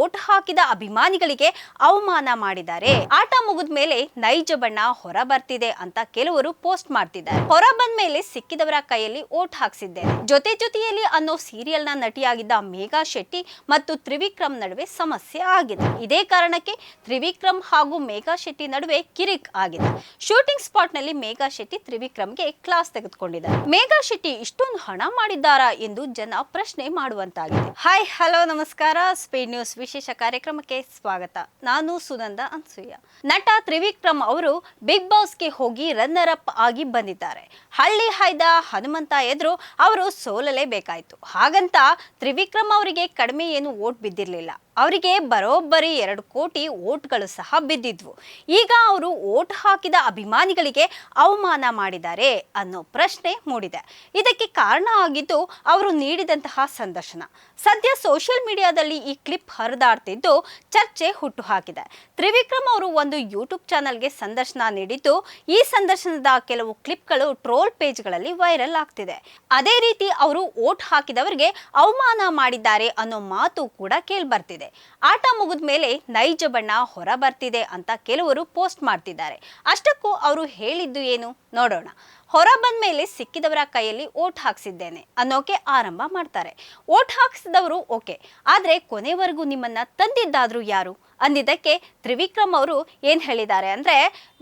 Vote ಹಾಕಿದ ಅಭಿಮಾನಿಗಳಿಗೆ ಅವಮಾನ ಮಾಡಿದ್ದಾರೆ. ಆಟ ಮುಗಿದ ಮೇಲೆ ನೈಜ ಬಣ್ಣ ಹೊರ ಬರ್ತಿದೆ ಅಂತ ಕೆಲವರು ಪೋಸ್ಟ್ ಮಾಡ್ತಿದ್ದಾರೆ. ಹೊರ ಬಂದ ಮೇಲೆ ಸಿಕ್ಕಿದವರ ಕೈಯಲ್ಲಿ ಓಟ್ ಹಾಕ್ಸಿದ್ದೇನೆ. ಜೊತೆಯಲ್ಲಿ ಅನ್ನೋ ಸೀರಿಯಲ್ ನ ನಟಿಯಾಗಿದ್ದ ಮೇಘಾ ಶೆಟ್ಟಿ ಮತ್ತು ತ್ರಿವಿಕ್ರಮ್ ನಡುವೆ ಸಮಸ್ಯೆ ಆಗಿದೆ. ಇದೇ ಕಾರಣಕ್ಕೆ ತ್ರಿವಿಕ್ರಮ್ ಹಾಗೂ ಮೇಘಾ ಶೆಟ್ಟಿ ನಡುವೆ ಕಿರಿಕ್ ಆಗಿದೆ. ಶೂಟಿಂಗ್ ಸ್ಪಾಟ್ ನಲ್ಲಿ ಮೇಘಾ ಶೆಟ್ಟಿ ತ್ರಿವಿಕ್ರಮ್ಗೆ ಕ್ಲಾಸ್ ತೆಗೆದುಕೊಂಡಿದ್ದಾರೆ. ಮೇಘಾ ಶೆಟ್ಟಿ ಇಷ್ಟೊಂದು ಹಣ ಮಾಡಿದ್ದಾರಾ ಎಂದು ಜನ ಪ್ರಶ್ನೆ ಮಾಡುವಂತಾಗಿದೆ. ಹಾಯ್ ಹಲೋ ನಮಸ್ಕಾರ, ಸ್ಪೀಡ್ ನ್ಯೂಸ್ ವಿಶೇಷ ಕಾರ್ಯಕ್ರಮಕ್ಕೆ ಸ್ವಾಗತ. ನಾನು ಸುನಂದ ಅನ್ಸೂಯ. ನಟ ತ್ರಿವಿಕ್ರಮ್ ಅವರು ಬಿಗ್ ಬಾಸ್ಗೆ ಹೋಗಿ ರನ್ನರ್ ಅಪ್ ಆಗಿ ಬಂದಿದ್ದಾರೆ. ಹಳ್ಳಿ ಹಾಯ್ದ ಹನುಮಂತ ಎದುರು ಅವರು ಸೋಲಲೇಬೇಕಾಯ್ತು. ಹಾಗಂತ ತ್ರಿವಿಕ್ರಮ್ ಅವರಿಗೆ ಕಡಿಮೆ ಏನು ಓಟ್ ಬಿದ್ದಿರಲಿಲ್ಲ. ಅವರಿಗೆ ಬರೋಬ್ಬರಿ 2 ಕೋಟಿ ಓಟ್ಗಳು ಸಹ ಬಿದ್ದಿದ್ವು. ಈಗ ಅವರು ಓಟ್ ಹಾಕಿದ ಅಭಿಮಾನಿಗಳಿಗೆ ಅವಮಾನ ಮಾಡಿದ್ದಾರೆ ಅನ್ನೋ ಪ್ರಶ್ನೆ ಮೂಡಿದೆ. ಇದಕ್ಕೆ ಕಾರಣ ಆಗಿದ್ದು ಅವರು ನೀಡಿದಂತಹ ಸಂದರ್ಶನ. ಸದ್ಯ ಸೋಷಿಯಲ್ ಮೀಡಿಯಾದಲ್ಲಿ ಈ ಕ್ಲಿಪ್ ಹರಿದಾಡ್ತಿದ್ದು ಚರ್ಚೆ ಹುಟ್ಟುಹಾಕಿದೆ. ತ್ರಿವಿಕ್ರಮ್ ಅವರು ಒಂದು ಯೂಟ್ಯೂಬ್ ಚಾನಲ್ಗೆ ಸಂದರ್ಶನ ನೀಡಿದ್ದು, ಈ ಸಂದರ್ಶನದ ಕೆಲವು ಕ್ಲಿಪ್ಗಳು ಟ್ರೋಲ್ ಪೇಜ್ಗಳಲ್ಲಿ ವೈರಲ್ ಆಗ್ತಿದೆ. ಅದೇ ರೀತಿ ಅವರು ಓಟ್ ಹಾಕಿದವರಿಗೆ ಅವಮಾನ ಮಾಡಿದ್ದಾರೆ ಅನ್ನೋ ಮಾತು ಕೂಡ ಕೇಳ್ಬರ್ತಿದೆ. ಆಟ ಮುಗಿದ ಮೇಲೆ ನೈಜ ಬಣ್ಣ ಹೊರ ಬರ್ತಿದೆ ಅಂತ ಕೆಲವರು ಪೋಸ್ಟ್ ಮಾಡ್ತಿದ್ದಾರೆ. ಅಷ್ಟಕ್ಕೂ ಅವರು ಹೇಳಿದ್ದು ಏನು ನೋಡೋಣ. ಹೊರ ಬಂದ ಮೇಲೆ ಸಿಕ್ಕಿದವರ ಕೈಯಲ್ಲಿ ಓಟ್ ಹಾಕ್ಸಿದ್ದೇನೆ ಅನ್ನೋಕೆ ಆರಂಭ ಮಾಡ್ತಾರೆ. ಓಟ್ ಹಾಕ್ಸಿದವರು ಓಕೆ, ಆದ್ರೆ ಕೊನೆವರೆಗೂ ನಿಮ್ಮನ್ನ ತಂದಿದ್ದಾದ್ರು ಯಾರು ಅಂದಿದ್ದಕ್ಕೆ ತ್ರಿವಿಕ್ರಮ್ ಅವರು ಏನ್ ಹೇಳಿದ್ದಾರೆ ಅಂದ್ರೆ,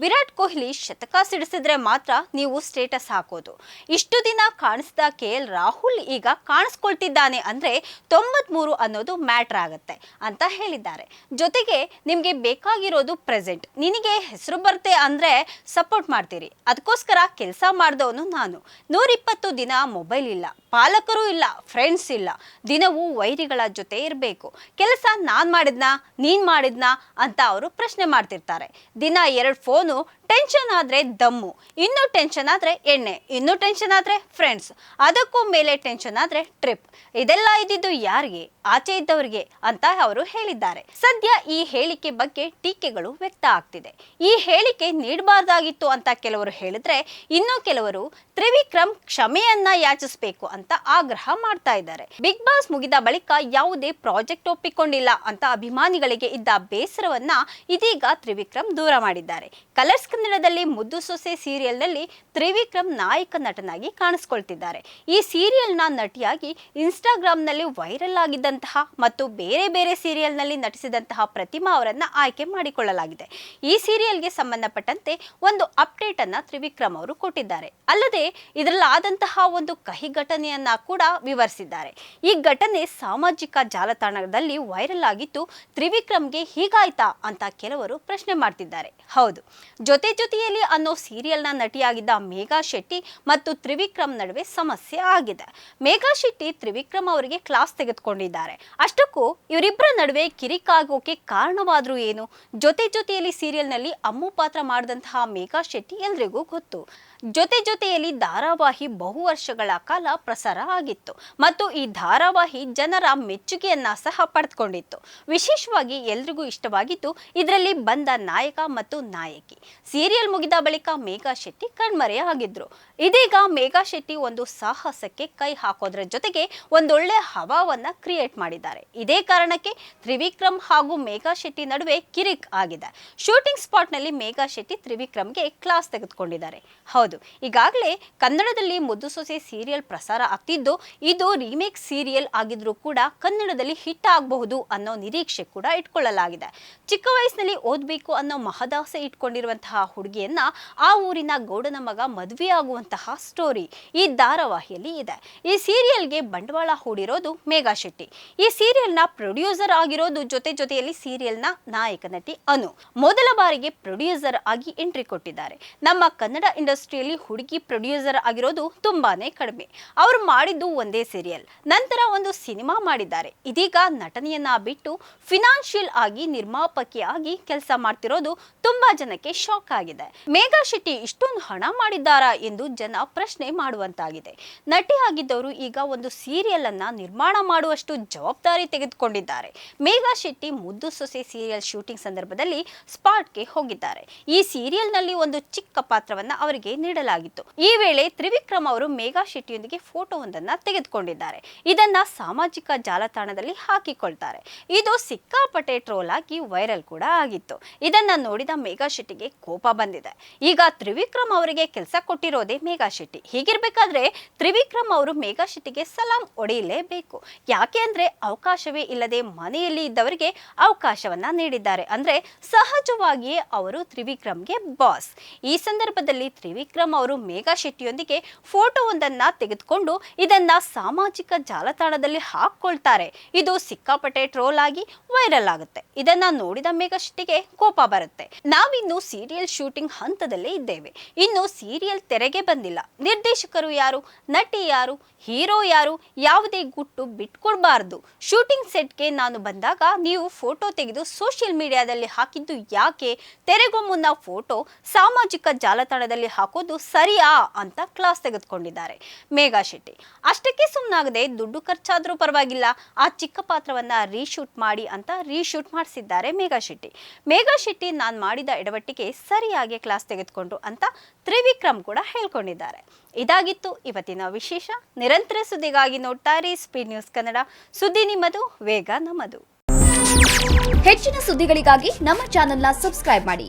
ವಿರಾಟ್ ಕೊಹ್ಲಿ ಶತಕ ಸಿಡಿಸಿದ್ರೆ ಮಾತ್ರ ನೀವು ಸ್ಟೇಟಸ್ ಹಾಕೋದು. ಇಷ್ಟು ದಿನ ಕಾಣಿಸಿದ KL ರಾಹುಲ್ ಈಗ ಕಾಣಿಸ್ಕೊಳ್ತಿದ್ದಾನೆ ಅಂದ್ರೆ 93 ಅನ್ನೋದು ಮ್ಯಾಟರ್ ಆಗತ್ತೆ ಅಂತ ಹೇಳಿದ್ದಾರೆ. ಜೊತೆಗೆ ನಿಮ್ಗೆ ಬೇಕಾಗಿರೋದು ಪ್ರೆಸೆಂಟ್. ನಿನಗೆ ಹೆಸರು ಬರ್ತೆ ಅಂದ್ರೆ ಸಪೋರ್ಟ್ ಮಾಡ್ತೀರಿ, ಅದಕ್ಕೋಸ್ಕರ ಕೆಲಸ ಮಾಡಿದವನು ನಾನು. 120 ದಿನ ಮೊಬೈಲ್ ಇಲ್ಲ, ಪಾಲಕರು ಇಲ್ಲ, ಫ್ರೆಂಡ್ಸ್ ಇಲ್ಲ, ದಿನವೂ ವೈರಿಗಳ ಜೊತೆ ಇರಬೇಕು. ಕೆಲಸ ನಾನ್ ಮಾಡಿದ್ನಾ ನೀನ್ ಮಾಡಿದ್ನಾ ಅಂತ ಅವರು ಪ್ರಶ್ನೆ ಮಾಡ್ತಿರ್ತಾರೆ. ದಿನ 2 ಫೋನು, ಟೆನ್ಷನ್ ಆದ್ರೆ ದಮ್ಮು, ಇನ್ನೂ ಟೆನ್ಷನ್ ಆದ್ರೆ ಎಣ್ಣೆ, ಇನ್ನೂ ಟೆನ್ಷನ್ ಆದ್ರೆ ಫ್ರೆಂಡ್ಸ್, ಅದಕ್ಕೂ ಮೇಲೆ ಟೆನ್ಷನ್ ಆದ್ರೆ ಟ್ರಿಪ್. ಇದೆಲ್ಲ ಇದ್ದಿದ್ದು ಯಾರಿಗೆ? ಆಚೆ ಇದ್ದವರಿಗೆ ಅಂತ ಅವರು ಹೇಳಿದ್ದಾರೆ. ಸದ್ಯ ಈ ಹೇಳಿಕೆ ಬಗ್ಗೆ ಟೀಕೆಗಳು ವ್ಯಕ್ತ ಆಗ್ತಿದೆ. ಈ ಹೇಳಿಕೆ ನೀಡಬಾರ್ದಾಗಿತ್ತು ಅಂತ ಕೆಲವರು ಹೇಳಿದ್ರೆ, ಇನ್ನು ಕೆಲವರು ತ್ರಿವಿಕ್ರಮ್ ಕ್ಷಮೆಯನ್ನ ಯಾಚಿಸಬೇಕು ಅಂತ ಆಗ್ರಹ ಮಾಡ್ತಾ ಇದ್ದಾರೆ. ಬಿಗ್ ಬಾಸ್ ಮುಗಿದ ಬಳಿಕ ಯಾವುದೇ ಪ್ರಾಜೆಕ್ಟ್ ಒಪ್ಪಿಕೊಂಡಿಲ್ಲ ಅಂತ ಅಭಿಮಾನಿಗಳಿಗೆ ಇದ್ದ ಬೇಸರವನ್ನ ಇದೀಗ ತ್ರಿವಿಕ್ರಮ್ ದೂರ ಮಾಡಿದ್ದಾರೆ. ಕಲರ್ಸ್ ಕನ್ನಡದಲ್ಲಿ ಮುದ್ದು ಸೊಸೆ ಸೀರಿಯಲ್ ನಲ್ಲಿ ತ್ರಿವಿಕ್ರಮ್ ನಾಯಕ ನಟನಾಗಿ ಕಾಣಿಸಿಕೊಳ್ತಿದ್ದಾರೆ. ಈ ಸೀರಿಯಲ್ ನ ನಟಿಯಾಗಿ ಇನ್ಸ್ಟಾಗ್ರಾಮ್ ನಲ್ಲಿ ವೈರಲ್ ಆಗಿದ್ದಂತಹ ಮತ್ತು ಬೇರೆ ಬೇರೆ ಸೀರಿಯಲ್ ನಲ್ಲಿ ನಟಿಸಿದಂತಹ ಪ್ರತಿಮಾ ಅವರನ್ನ ಆಯ್ಕೆ ಮಾಡಿಕೊಳ್ಳಲಾಗಿದೆ. ಈ ಸೀರಿಯಲ್ಗೆ ಸಂಬಂಧಪಟ್ಟಂತೆ ಒಂದು ಅಪ್ಡೇಟ್ ಅನ್ನ ತ್ರಿವಿಕ್ರಮ್ ಅವರು ಕೊಟ್ಟಿದ್ದಾರೆ. ಅಲ್ಲದೆ ಇದರಲ್ಲಿ ಆದಂತಹ ಒಂದು ಕಹಿ ಘಟನೆಯನ್ನ ಕೂಡ ವಿವರಿಸಿದ್ದಾರೆ. ಈ ಘಟನೆ ಸಾಮಾಜಿಕ ಜಾಲತಾಣದಲ್ಲಿ ವೈರಲ್ ಆಗಿದ್ದು, ತ್ರಿವಿಕ್ರಮ್ಗೆ ಹೀಗಾಯ್ತಾ ಅಂತ ಕೆಲವರು ಪ್ರಶ್ನೆ ಮಾಡ್ತಿದ್ದಾರೆ. ಹೌದು, ಜೊತೆಯಲ್ಲಿ ಅನ್ನೋ ಸೀರಿಯಲ್ ನ ನಟಿಯಾಗಿದ್ದ ಮೇಘಾ ಶೆಟ್ಟಿ ಮತ್ತು ತ್ರಿವಿಕ್ರಮ್ ನಡುವೆ ಸಮಸ್ಯೆ ಆಗಿದೆ. ಮೇಘಾ ಶೆಟ್ಟಿ ತ್ರಿವಿಕ್ರಮ್ ಅವರಿಗೆ ಕ್ಲಾಸ್ ತೆಗೆದುಕೊಂಡಿದ್ದಾರೆ. ಅಷ್ಟಕ್ಕೂ ಇವರಿಬ್ಬರ ನಡುವೆ ಕಿರಿಕಾಗೋಕೆ ಕಾರಣವಾದ್ರು ಏನು? ಜೊತೆಯಲ್ಲಿ ಸೀರಿಯಲ್ ನಲ್ಲಿ ಅಮ್ಮು ಪಾತ್ರ ಮಾಡಿದಂತಹ ಮೇಘಾ ಶೆಟ್ಟಿ ಎಲ್ರಿಗೂ ಗೊತ್ತು. ಜೊತೆಯಲ್ಲಿ ಧಾರಾವಾಹಿ ಬಹು ವರ್ಷಗಳ ಕಾಲ ಪ್ರಸಾರ ಆಗಿತ್ತು ಮತ್ತು ಈ ಧಾರಾವಾಹಿ ಜನರ ಮೆಚ್ಚುಗೆಯನ್ನ ಸಹ ಪಡೆದುಕೊಂಡಿತ್ತು. ವಿಶೇಷವಾಗಿ ಎಲ್ರಿಗೂ ಇಷ್ಟವಾಗಿದ್ದು ಇದರಲ್ಲಿ ಬಂದ ನಾಯಕ ಮತ್ತು ನಾಯಕಿ. ಸೀರಿಯಲ್ ಮುಗಿದ ಬಳಿಕ ಮೇಘಾ ಶೆಟ್ಟಿ ಕಣ್ಮರೆಯಾಗಿದ್ರು. ಇದೀಗ ಮೇಘಾ ಶೆಟ್ಟಿ ಒಂದು ಸಾಹಸಕ್ಕೆ ಕೈ ಹಾಕೋದ್ರ ಜೊತೆಗೆ ಒಂದೊಳ್ಳೆ ಹವಾವನ್ನ ಕ್ರಿಯೇಟ್ ಮಾಡಿದ್ದಾರೆ. ಇದೇ ಕಾರಣಕ್ಕೆ ತ್ರಿವಿಕ್ರಮ್ ಹಾಗೂ ಮೇಘಾ ಶೆಟ್ಟಿ ನಡುವೆ ಕಿರಿಕ್ ಆಗಿದೆ. ಶೂಟಿಂಗ್ ಸ್ಪಾಟ್ ನಲ್ಲಿ ಮೇಘಾ ಶೆಟ್ಟಿ ತ್ರಿವಿಕ್ರಮ್ಗೆ ಕ್ಲಾಸ್ ತೆಗೆದುಕೊಂಡಿದ್ದಾರೆ. ಹೌದು, ಈಗಾಗಲೇ ಕನ್ನಡದಲ್ಲಿ ಮುದ್ದು ಸೊಸೆ ಸೀರಿಯಲ್ ಪ್ರಸಾರ ಆಗ್ತಿದ್ದು, ಇದು ರೀಮೇಕ್ ಸೀರಿಯಲ್ ಆಗಿದ್ರೂ ಕೂಡ ಕನ್ನಡದಲ್ಲಿ ಹಿಟ್ ಆಗಬಹುದು ಅನ್ನೋ ನಿರೀಕ್ಷೆ ಕೂಡ ಇಟ್ಕೊಳ್ಳಲಾಗಿದೆ. ಚಿಕ್ಕ ವಯಸ್ಸಿನಲ್ಲಿ ಓದಬೇಕು ಅನ್ನೋ ಮಹದಾಸೆ ಇಟ್ಕೊಂಡಿರುವಂತಹ ಹುಡುಗಿಯನ್ನ ಆ ಊರಿನ ಗೌಡನ ಮಗ ಮದುವೆಯಾಗುವಂತಹ ಸ್ಟೋರಿ ಈ ಧಾರಾವಾಹಿಯಲ್ಲಿ ಇದೆ. ಈ ಸೀರಿಯಲ್ಗೆ ಬಂಡವಾಳ ಹೂಡಿರೋದು ಮೇಘಾ ಶೆಟ್ಟಿ. ಈ ಸೀರಿಯಲ್ನ ಪ್ರೊಡ್ಯೂಸರ್ ಆಗಿರೋದು ಜೊತೆಯಲ್ಲಿ ಸೀರಿಯಲ್ನ ನಾಯಕ ನಟಿ ಅನು. ಮೊದಲ ಬಾರಿಗೆ ಪ್ರೊಡ್ಯೂಸರ್ ಆಗಿ ಎಂಟ್ರಿ ಕೊಟ್ಟಿದ್ದಾರೆ. ನಮ್ಮ ಕನ್ನಡ ಇಂಡಸ್ಟ್ರಿಯಲ್ಲಿ ಹುಡುಗಿ ಪ್ರೊಡ್ಯೂಸರ್ ಆಗಿರೋದು ತುಂಬಾನೇ ಕಡಿಮೆ. ಅವರು ಮಾಡಿದ್ದು ಒಂದೇ ಸೀರಿಯಲ್, ನಂತರ ಒಂದು ಸಿನಿಮಾ ಮಾಡಿದ್ದಾರೆ. ಇದೀಗ ನಟನೆಯನ್ನ ಬಿಟ್ಟು ಫಿನಾನ್ಷಿಯಲ್ ಆಗಿ ನಿರ್ಮಾಪಕಿಯಾಗಿ ಕೆಲಸ ಮಾಡ್ತಿರೋದು ತುಂಬಾ ಜನಕ್ಕೆ ಶಾಕ್ ಆಗಿದೆ. ಮೇಘಾ ಶೆಟ್ಟಿ ಇಷ್ಟೊಂದು ಹಣ ಮಾಡಿದ್ದಾರಾ ಎಂದು ಜನ ಪ್ರಶ್ನೆ ಮಾಡುವಂತಾಗಿದೆ. ನಟಿಯಾಗಿದ್ದವರು ಈಗ ಒಂದು ಸೀರಿಯಲ್ ಅನ್ನ ನಿರ್ಮಾಣ ಮಾಡುವಷ್ಟು ಜವಾಬ್ದಾರಿ ತೆಗೆದುಕೊಂಡಿದ್ದಾರೆ. ಮೇಘಾ ಶೆಟ್ಟಿ ಮುದ್ದು ಸೊಸೆ ಸೀರಿಯಲ್ ಶೂಟಿಂಗ್ ಸಂದರ್ಭದಲ್ಲಿ ಸ್ಪಾಟ್ಗೆ ಹೋಗಿದ್ದಾರೆ. ಈ ಸೀರಿಯಲ್ ನಲ್ಲಿ ಒಂದು ಚಿಕ್ಕ ಪಾತ್ರವನ್ನ ಅವರಿಗೆ ನೀಡಲಾಗಿತ್ತು. ಈ ವೇಳೆ ತ್ರಿವಿಕ್ರಮ್ ಅವರು ಮೇಘಾ ಶೆಟ್ಟಿಯೊಂದಿಗೆ ಫೋಟೋವೊಂದನ್ನ ತೆಗೆದುಕೊಂಡಿದ್ದಾರೆ. ಇದನ್ನ ಸಾಮಾಜಿಕ ಜಾಲತಾಣದಲ್ಲಿ ಹಾಕಿಕೊಳ್ತಾರೆ. ಇದು ಸಿಕ್ಕಾಪಟ್ಟೆ ಟ್ರೋಲ್ ಆಗಿ ವೈರಲ್ ಕೂಡ ಆಗಿತ್ತು. ಇದನ್ನ ನೋಡಿದ ಮೇಘಾ ಶೆಟ್ಟಿಗೆ ಕೋಪ ಬಂದಿದೆ. ಈಗ ತ್ರಿವಿಕ್ರಮ್ ಅವರಿಗೆ ಕೆಲಸ ಕೊಟ್ಟಿರೋದೇ ಮೇಘಾ ಶೆಟ್ಟಿ. ಹೀಗಿರ್ಬೇಕಾದ್ರೆ ತ್ರಿವಿಕ್ರಮ್ ಅವರು ಮೇಘಾ ಶೆಟ್ಟಿಗೆ ಸಲಾಂ ಹೊಡೆಯಲೇಬೇಕು. ಯಾಕೆ ಅಂದ್ರೆ ಅವಕಾಶವೇ ಇಲ್ಲದೆ ಮನೆಯಲ್ಲಿ ಇದ್ದವರಿಗೆ ಅವಕಾಶವನ್ನ ನೀಡಿದ್ದಾರೆ. ಅಂದ್ರೆ ಸಹಜವಾಗಿಯೇ ಅವರು ತ್ರಿವಿಕ್ರಮ್ಗೆ ಬಾಸ್. ಈ ಸಂದರ್ಭದಲ್ಲಿ ತ್ರಿವಿಕ್ರಮ್ ಅವರು ಮೇಘಾ ಶೆಟ್ಟಿಯೊಂದಿಗೆ ಫೋಟೋವೊಂದನ್ನ ತೆಗೆದುಕೊಂಡು ಇದನ್ನ ಸಾಮಾಜಿಕ ಜಾಲತಾಣದಲ್ಲಿ ಹಾಕೊಳ್ತಾರೆ. ಇದು ಸಿಕ್ಕಾಪಟ್ಟೆ ಟ್ರೋಲ್ ಆಗಿ ವೈರಲ್ ಆಗುತ್ತೆ. ಇದನ್ನ ನೋಡಿದ ಮೇಘಾ ಶೆಟ್ಟಿಗೆ ಕೋಪ ಬರುತ್ತೆ. ನಾವಿನ್ನು ಸೀರಿಯಲ್ ಶೂಟಿಂಗ್ ಹಂತದಲ್ಲೇ ಇದ್ದೇವೆ. ಇನ್ನು ಸೀರಿಯಲ್ ತೆರೆಗೆ ಬಂದಿಲ್ಲ. ನಿರ್ದೇಶಕರು ಯಾರು, ನಟಿ ಯಾರು, ಹೀರೋ ಯಾರು, ಯಾವುದೇ ಗುಟ್ಟು ಬಿಟ್ಕೊಡ್ಬಾರ್ದು. ಶೂಟಿಂಗ್ ಸೆಟ್ಗೆ ನಾನು ಬಂದಾಗ ನೀವು ಫೋಟೋ ತೆಗೆದು ಸೋಷಿಯಲ್ ಮೀಡಿಯಾದಲ್ಲಿ ಹಾಕಿದ್ದು ಯಾಕೆ? ತೆರೆಗೂ ಮುನ್ನ ಫೋಟೋ ಸಾಮಾಜಿಕ ಜಾಲತಾಣದಲ್ಲಿ ಹಾಕೋದು ಸರಿಯಾ ಅಂತ ಕ್ಲಾಸ್ ತೆಗೆದುಕೊಂಡಿದ್ದಾರೆ ಮೇಘಾ ಶೆಟ್ಟಿ. ಅಷ್ಟಕ್ಕೆ ಸುಮ್ಮನಾಗದೆ ದುಡ್ಡು ಖರ್ಚಾದ್ರೂ ಪರವಾಗಿಲ್ಲ, ಆ ಚಿಕ್ಕ ಪಾತ್ರವನ್ನ ರೀಶೂಟ್ ಮಾಡಿ ಅಂತ ರೀಶೂಟ್ ಮಾಡಿಸಿದ್ದಾರೆ ಮೇಘಾ ಶೆಟ್ಟಿ. ಮೇಘಾ ಶೆಟ್ಟಿ ನಾನು ಮಾಡಿದ ಎಡವಟ್ಟಿಗೆ ಸರಿಯಾಗಿ ಕ್ಲಾಸ್ ತೆಗೆದುಕೊಂಡ್ರು ಅಂತ ತ್ರಿವಿಕ್ರಮ್ ಕೂಡ ಹೇಳ್ಕೊಂಡಿದ್ದಾರೆ. ಇದಾಗಿತ್ತು ಇವತ್ತಿನ ವಿಶೇಷ. ನಿರಂತರ ಸುದ್ದಿಗಾಗಿ ನೋಡ್ತಾ ಇರಿ ಸ್ಪೀಡ್ ನ್ಯೂಸ್ ಕನ್ನಡ. ಸುದ್ದಿ ನಿಮ್ಮದು, ವೇಗ ನಮ್ಮದು. ಹೆಚ್ಚಿನ ಸುದ್ದಿಗಳಿಗಾಗಿ ನಮ್ಮ ಚಾನೆಲ್ನ ಸಬ್ಸ್ಕ್ರೈಬ್ ಮಾಡಿ.